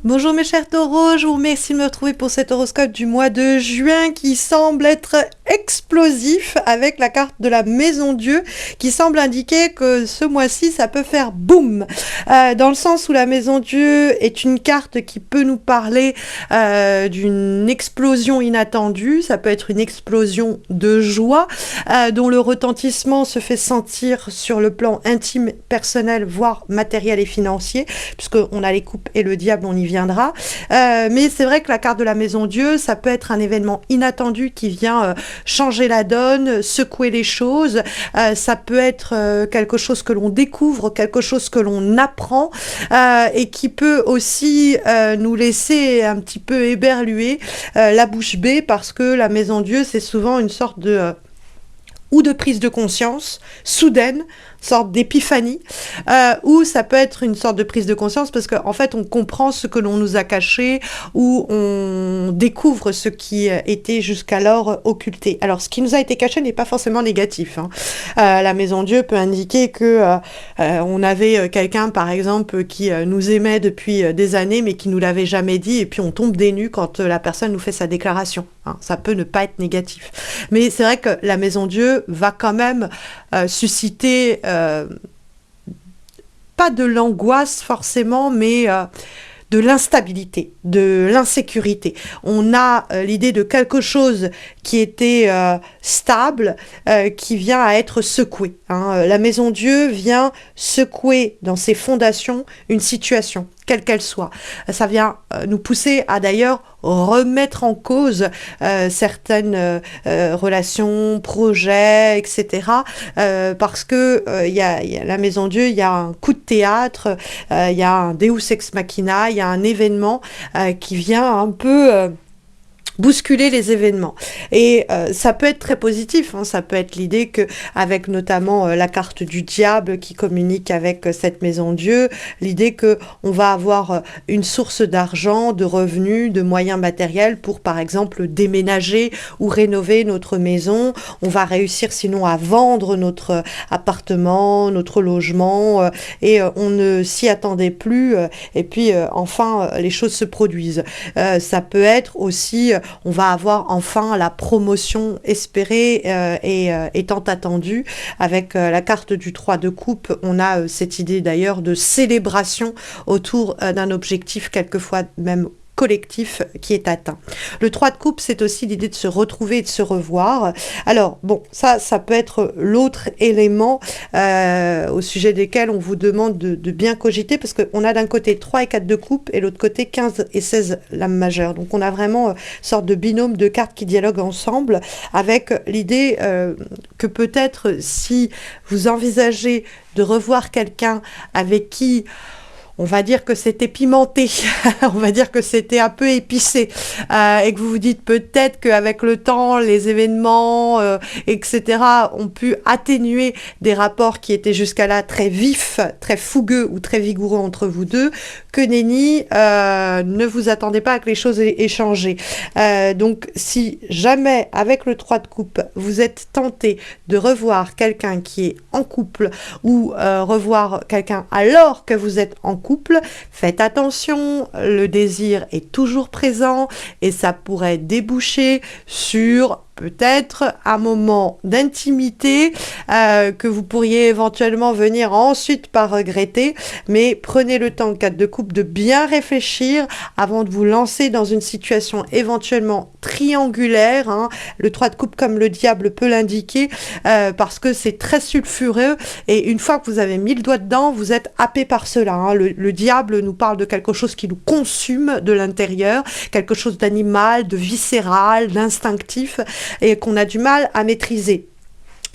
Bonjour mes chers taureaux, je vous remercie de me retrouver pour cet horoscope du mois de juin qui semble être explosif avec la carte de la Maison Dieu qui semble indiquer que ce mois-ci ça peut faire boum dans le sens où la Maison Dieu est une carte qui peut nous parler d'une explosion inattendue, ça peut être une explosion de joie dont le retentissement se fait sentir sur le plan intime, personnel, voire matériel et financier, puisqu'on a les coupes et le diable, on y viendra. Mais c'est vrai que la carte de la Maison Dieu, ça peut être un événement inattendu qui vient changer la donne, secouer les choses. Ça peut être quelque chose que l'on découvre, quelque chose que l'on apprend et qui peut aussi nous laisser un petit peu éberluer la bouche bée parce que la Maison Dieu, c'est souvent une sorte de ou de prise de conscience soudaine, sorte d'épiphanie, ou ça peut être une sorte de prise de conscience parce qu'en fait on comprend ce que l'on nous a caché ou on découvre ce qui était jusqu'alors occulté. Alors ce qui nous a été caché n'est pas forcément négatif, hein. La Maison Dieu peut indiquer que on avait quelqu'un par exemple qui nous aimait depuis des années mais qui nous l'avait jamais dit et puis on tombe des nues quand la personne nous fait sa déclaration, hein. Ça peut ne pas être négatif. Mais c'est vrai que la Maison Dieu va quand même susciter pas de l'angoisse forcément, mais de l'instabilité, de l'insécurité. On a l'idée de quelque chose qui était stable, qui vient à être secoué, hein. La Maison Dieu vient secouer dans ses fondations une situation, quelle qu'elle soit. Ça vient nous pousser à d'ailleurs remettre en cause certaines relations, projets, etc. Parce que y a la Maison Dieu, il y a un coup de théâtre, il y a un Deus ex machina, il y a un événement qui vient un peu bousculer les événements. Et ça peut être très positif, hein. Ça peut être l'idée que, avec notamment la carte du diable qui communique avec cette Maison Dieu, l'idée que on va avoir une source d'argent, de revenus, de moyens matériels pour, par exemple, déménager ou rénover notre maison. On va réussir sinon à vendre notre appartement, notre logement, et on ne s'y attendait plus. Et puis, enfin, les choses se produisent. Ça peut être aussi on va avoir enfin la promotion espérée et tant attendue. Avec la carte du 3 de coupe, on a cette idée d'ailleurs de célébration autour d'un objectif, quelquefois même collectif qui est atteint. Le 3 de coupe, c'est aussi l'idée de se retrouver et de se revoir. Alors, bon, ça peut être l'autre élément au sujet desquels on vous demande de bien cogiter, parce qu'on a d'un côté 3 et 4 de coupe, et l'autre côté 15 et 16 lame majeure. Donc on a vraiment une sorte de binôme de cartes qui dialoguent ensemble, avec l'idée que peut-être si vous envisagez de revoir quelqu'un avec qui on va dire que c'était pimenté, on va dire que c'était un peu épicé, et que vous vous dites peut-être qu'avec le temps, les événements, etc., ont pu atténuer des rapports qui étaient jusqu'à là très vifs, très fougueux ou très vigoureux entre vous deux, que nenni, ne vous attendez pas à que les choses aient changé. Donc si jamais, avec le 3 de coupe, vous êtes tenté de revoir quelqu'un qui est en couple ou revoir quelqu'un alors que vous êtes en couple, faites attention, le désir est toujours présent et ça pourrait déboucher sur peut-être un moment d'intimité que vous pourriez éventuellement venir ensuite par regretter, mais prenez le temps, 4 de coupe, de bien réfléchir avant de vous lancer dans une situation éventuellement triangulaire, hein. Le 3 de coupe, comme le diable peut l'indiquer, parce que c'est très sulfureux et une fois que vous avez mis le doigt dedans, vous êtes happé par cela, hein. Le diable nous parle de quelque chose qui nous consume de l'intérieur, quelque chose d'animal, de viscéral, d'instinctif, et qu'on a du mal à maîtriser.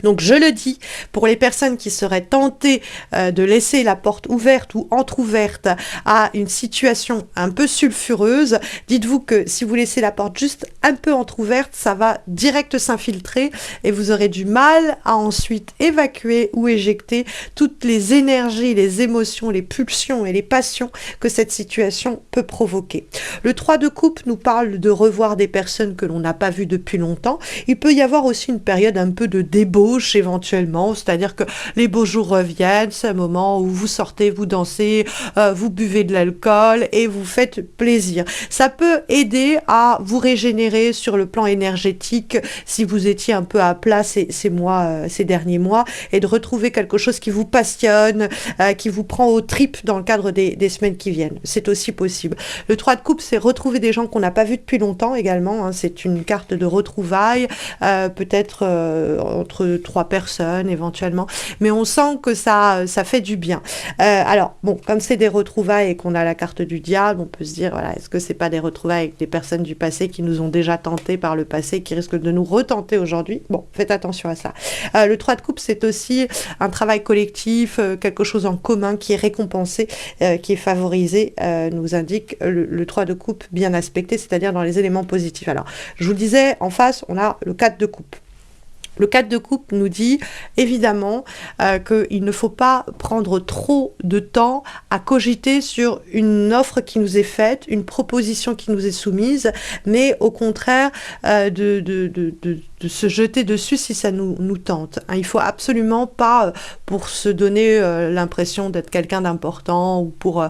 Donc je le dis, pour les personnes qui seraient tentées de laisser la porte ouverte ou entrouverte à une situation un peu sulfureuse, dites-vous que si vous laissez la porte juste un peu entrouverte, ça va direct s'infiltrer et vous aurez du mal à ensuite évacuer ou éjecter toutes les énergies, les émotions, les pulsions et les passions que cette situation peut provoquer. Le 3 de coupe nous parle de revoir des personnes que l'on n'a pas vues depuis longtemps. Il peut y avoir aussi une période un peu de débauche, gauche éventuellement, c'est-à-dire que les beaux jours reviennent, c'est un moment où vous sortez, vous dansez, vous buvez de l'alcool et vous faites plaisir. Ça peut aider à vous régénérer sur le plan énergétique si vous étiez un peu à plat ces derniers mois, et de retrouver quelque chose qui vous passionne, qui vous prend aux tripes dans le cadre des semaines qui viennent. C'est aussi possible. Le 3 de coupe, c'est retrouver des gens qu'on n'a pas vus depuis longtemps également, hein. C'est une carte de retrouvailles, peut-être entre 3 personnes éventuellement, mais on sent que ça fait du bien. Alors, bon, comme c'est des retrouvailles et qu'on a la carte du diable, on peut se dire, voilà, est-ce que c'est pas des retrouvailles avec des personnes du passé qui nous ont déjà tenté par le passé, qui risquent de nous retenter aujourd'hui? Bon, faites attention à ça. Le 3 de coupe, c'est aussi un travail collectif, quelque chose en commun qui est récompensé, qui est favorisé, nous indique le 3 de coupe bien aspecté, c'est-à-dire dans les éléments positifs. Alors, je vous le disais, en face, on a le 4 de coupe. Le 4 de coupe nous dit évidemment qu'il ne faut pas prendre trop de temps à cogiter sur une offre qui nous est faite, une proposition qui nous est soumise, mais au contraire de se jeter dessus si ça nous tente. Hein, il faut absolument pas, pour se donner l'impression d'être quelqu'un d'important ou pour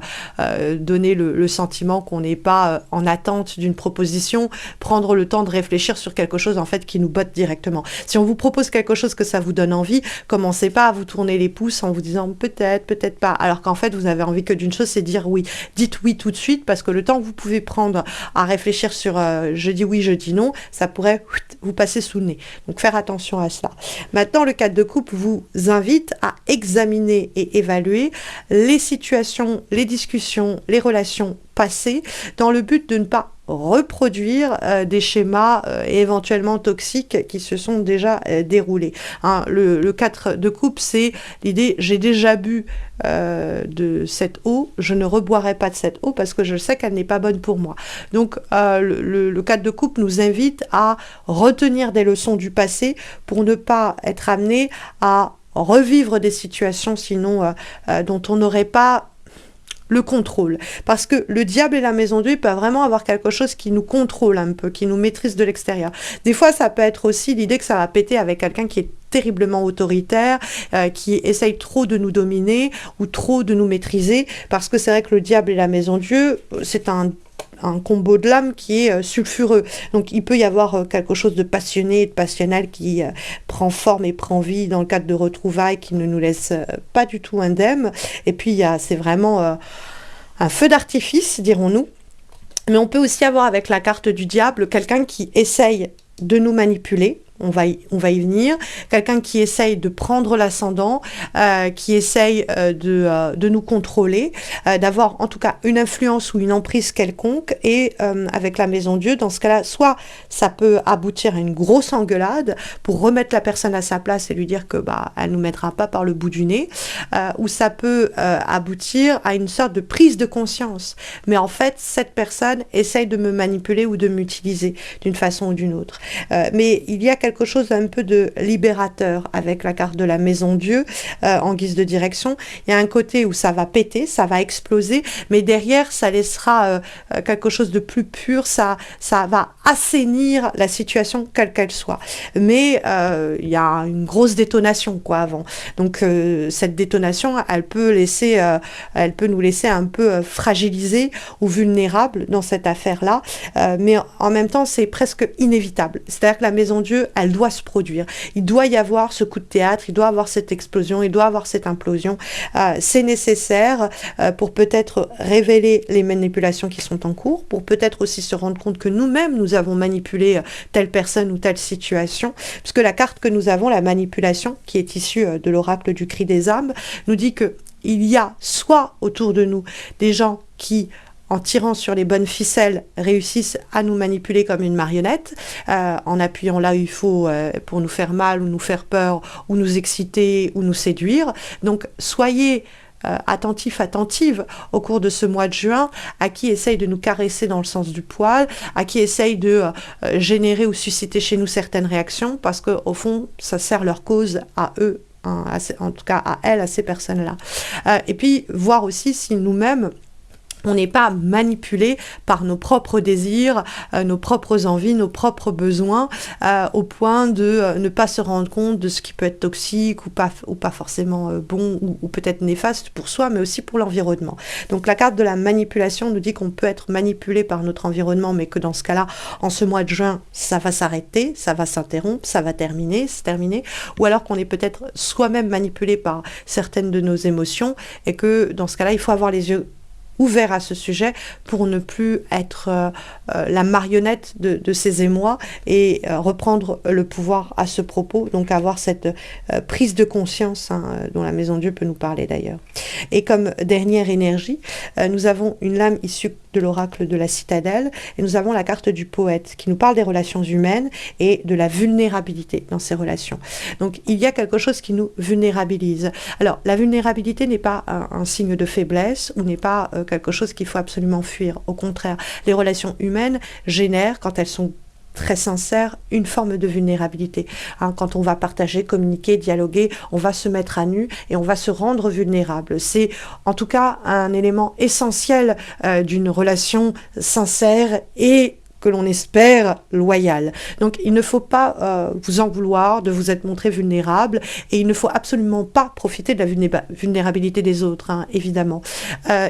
donner le sentiment qu'on n'est pas en attente d'une proposition, prendre le temps de réfléchir sur quelque chose en fait qui nous botte directement. Si on vous propose quelque chose que ça vous donne envie, commencez pas à vous tourner les pouces en vous disant peut-être, peut-être pas, alors qu'en fait vous avez envie que d'une chose, c'est dire oui. Dites oui tout de suite, parce que le temps que vous pouvez prendre à réfléchir sur je dis oui, je dis non, ça pourrait vous passer sous le nez. Donc faire attention à cela. Maintenant, le 4 de coupe vous invite à examiner et évaluer les situations, les discussions, les relations passées, dans le but de ne pas reproduire des schémas éventuellement toxiques qui se sont déjà déroulés. Hein, le 4 de coupe, c'est l'idée, j'ai déjà bu de cette eau, je ne reboirai pas de cette eau parce que je sais qu'elle n'est pas bonne pour moi. Donc le 4 de coupe nous invite à retenir des leçons du passé pour ne pas être amené à revivre des situations sinon dont on n'aurait pas le contrôle. Parce que le diable et la maison Dieu peuvent vraiment avoir quelque chose qui nous contrôle un peu, qui nous maîtrise de l'extérieur. Des fois, ça peut être aussi l'idée que ça va péter avec quelqu'un qui est terriblement autoritaire, qui essaye trop de nous dominer ou trop de nous maîtriser, parce que c'est vrai que le diable et la maison Dieu, c'est un combo de l'âme qui est sulfureux. Donc il peut y avoir quelque chose de passionné et de passionnel qui prend forme et prend vie dans le cadre de retrouvailles qui ne nous laisse pas du tout indemnes. Et puis c'est vraiment un feu d'artifice, dirons-nous. Mais on peut aussi avoir avec la carte du diable quelqu'un qui essaye de nous manipuler. On va y venir. Quelqu'un qui essaye de prendre l'ascendant, qui essaye de nous contrôler, d'avoir en tout cas une influence ou une emprise quelconque. Et avec la maison Dieu, dans ce cas-là, soit ça peut aboutir à une grosse engueulade pour remettre la personne à sa place et lui dire que elle nous mettra pas par le bout du nez, ou ça peut aboutir à une sorte de prise de conscience. Mais en fait, cette personne essaye de me manipuler ou de m'utiliser d'une façon ou d'une autre. Mais il y a quelque chose d'un peu de libérateur avec la carte de la maison Dieu en guise de direction. Il y a un côté où ça va péter, ça va exploser, mais derrière ça laissera quelque chose de plus pur, ça va assainir la situation quelle qu'elle soit. Mais il y a une grosse détonation avant. Donc cette détonation, elle peut nous laisser un peu fragilisés ou vulnérables dans cette affaire-là, mais en même temps c'est presque inévitable. C'est-à-dire que la maison Dieu, elle doit se produire. Il doit y avoir ce coup de théâtre, il doit y avoir cette explosion, il doit y avoir cette implosion. C'est nécessaire pour peut-être révéler les manipulations qui sont en cours, pour peut-être aussi se rendre compte que nous-mêmes, nous avons manipulé telle personne ou telle situation, puisque la carte que nous avons, la manipulation, qui est issue de l'oracle du cri des âmes, nous dit que il y a soit autour de nous des gens qui, en tirant sur les bonnes ficelles, réussissent à nous manipuler comme une marionnette, en appuyant là où il faut pour nous faire mal ou nous faire peur, ou nous exciter ou nous séduire. Donc soyez attentive au cours de ce mois de juin, à qui essaye de nous caresser dans le sens du poil, à qui essaye de générer ou susciter chez nous certaines réactions, parce qu'au fond, ça sert leur cause à eux, en tout cas à elles, à ces personnes-là. Et puis voir aussi si nous-mêmes, On n'est pas manipulé par nos propres désirs, nos propres envies, nos propres besoins, au point de ne pas se rendre compte de ce qui peut être toxique ou pas forcément bon ou peut-être néfaste pour soi, mais aussi pour l'environnement. Donc la carte de la manipulation nous dit qu'on peut être manipulé par notre environnement, mais que dans ce cas-là, en ce mois de juin, ça va s'arrêter, ça va s'interrompre, ça va terminer, c'est terminé. Ou alors qu'on est peut-être soi-même manipulé par certaines de nos émotions et que dans ce cas-là, il faut avoir les yeux ouvert à ce sujet pour ne plus être la marionnette de ces émois et reprendre le pouvoir à ce propos, donc avoir cette prise de conscience dont la Maison Dieu peut nous parler d'ailleurs. Et comme dernière énergie, nous avons une lame issue de l'oracle de la citadelle et nous avons la carte du poète qui nous parle des relations humaines et de la vulnérabilité dans ces relations. Donc il y a quelque chose qui nous vulnérabilise. Alors la vulnérabilité n'est pas un signe de faiblesse ou n'est pas quelque chose qu'il faut absolument fuir. Au contraire, les relations humaines génèrent, quand elles sont très sincères, une forme de vulnérabilité. Quand on va partager, communiquer, dialoguer, on va se mettre à nu et on va se rendre vulnérable. C'est en tout cas un élément essentiel d'une relation sincère et que l'on espère loyal. Donc il ne faut pas vous en vouloir de vous être montré vulnérable et il ne faut absolument pas profiter de la vulnérabilité des autres, évidemment.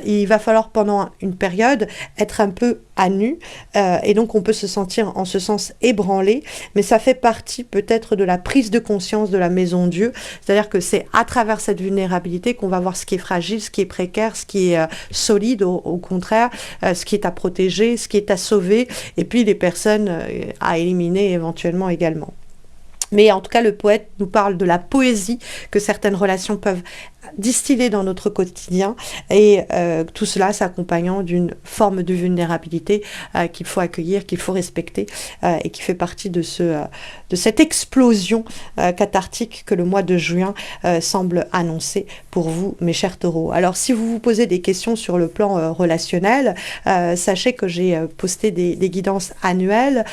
Il va falloir pendant une période être un peu à nu et donc on peut se sentir en ce sens ébranlé, mais ça fait partie peut-être de la prise de conscience de la Maison Dieu, c'est-à-dire que c'est à travers cette vulnérabilité qu'on va voir ce qui est fragile, ce qui est précaire, ce qui est solide au contraire, ce qui est à protéger, ce qui est à sauver, et puis les personnes à éliminer éventuellement également. Mais en tout cas, le poète nous parle de la poésie que certaines relations peuvent distiller dans notre quotidien et tout cela s'accompagnant d'une forme de vulnérabilité qu'il faut accueillir, qu'il faut respecter et qui fait partie de cette explosion cathartique que le mois de juin semble annoncer pour vous, mes chers taureaux. Alors si vous vous posez des questions sur le plan relationnel, sachez que j'ai posté des guidances annuelles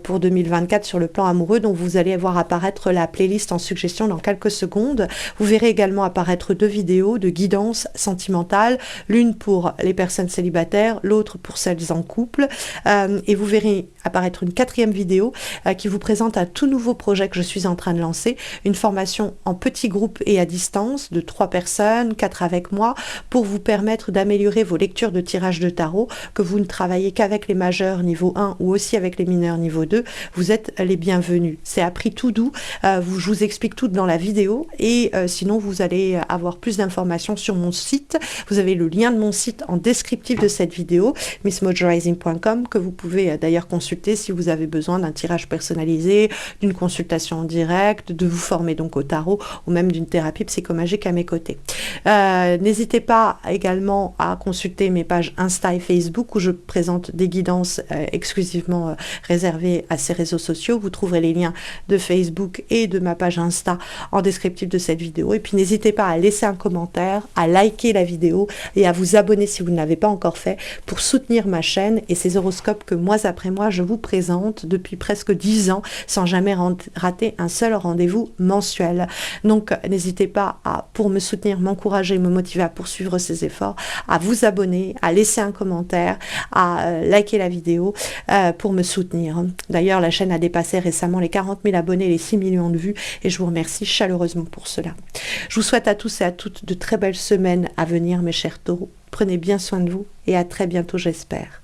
pour 2024 sur le plan amoureux, dont vous allez voir apparaître la playlist en suggestion dans quelques secondes. Vous verrez également apparaître 2 vidéos de guidance sentimentale, l'une pour les personnes célibataires, l'autre pour celles en couple, et vous verrez apparaître une 4e vidéo qui vous présente un tout nouveau projet que je suis en train de lancer, une formation en petits groupes et à distance de 3 personnes, 4 avec moi, pour vous permettre d'améliorer vos lectures de tirage de tarot, que vous ne travaillez qu'avec les majeurs niveau 1 ou aussi avec les mineurs niveau 2, vous êtes les bienvenus. C'est à prix tout doux, je vous explique tout dans la vidéo et sinon vous allez avoir plus d'informations sur mon site. Vous avez le lien de mon site en descriptif de cette vidéo, missmojorising.com, que vous pouvez d'ailleurs consulter si vous avez besoin d'un tirage personnalisé, d'une consultation en direct, de vous former donc au tarot ou même d'une thérapie psychomagique à mes côtés. N'hésitez pas également à consulter mes pages Insta et Facebook où je présente des guidances exclusivement réservées à ces réseaux sociaux. Vous trouverez les liens de Facebook et de ma page Insta en descriptif de cette vidéo. Et puis n'hésitez pas à laisser un commentaire, à liker la vidéo et à vous abonner si vous ne l'avez pas encore fait pour soutenir ma chaîne et ces horoscopes que mois après mois je vous présente depuis presque 10 ans sans jamais rater un seul rendez-vous mensuel. Donc n'hésitez pas à, pour me soutenir, m'encourager, me motiver à poursuivre ces efforts, à vous abonner, à laisser un commentaire, à liker la vidéo pour me soutenir. D'ailleurs, la chaîne a dépassé récemment les 40 000 abonnés, les 6 millions de vues et je vous remercie chaleureusement pour cela. Je vous souhaite à tous et à toutes de très belles semaines à venir, mes chers taureaux. Prenez bien soin de vous et à très bientôt, j'espère.